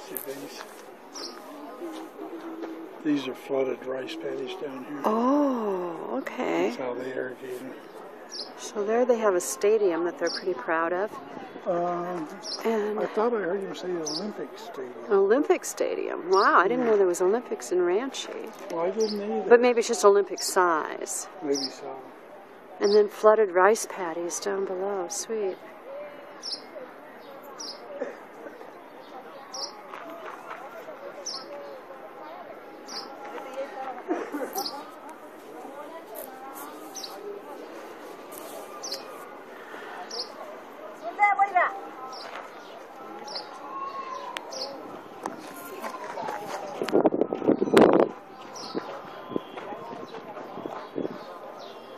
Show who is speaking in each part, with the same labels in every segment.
Speaker 1: See these are flooded rice paddies down here.
Speaker 2: Oh, okay.
Speaker 1: That's how they irrigate them.
Speaker 2: So there they have a stadium that they're pretty proud of. And
Speaker 1: I thought I heard you say Olympic Stadium.
Speaker 2: Olympic Stadium. Wow, I didn't know there was Olympics in Ranchi.
Speaker 1: Well, I didn't either.
Speaker 2: But maybe it's just Olympic size.
Speaker 1: Maybe so.
Speaker 2: And then flooded rice paddies down below. Sweet.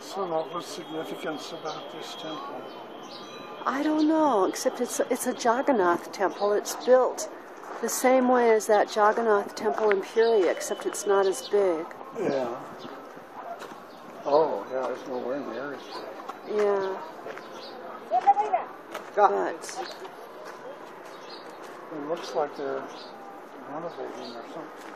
Speaker 1: So what's significance about this temple?
Speaker 2: I don't know, except it's a Jagannath temple. It's built the same way as that Jagannath temple in Puri, except it's not as big.
Speaker 1: Yeah. Oh, yeah, it's nowhere near as big.
Speaker 2: Yeah. But
Speaker 1: It looks like they're renovating or something.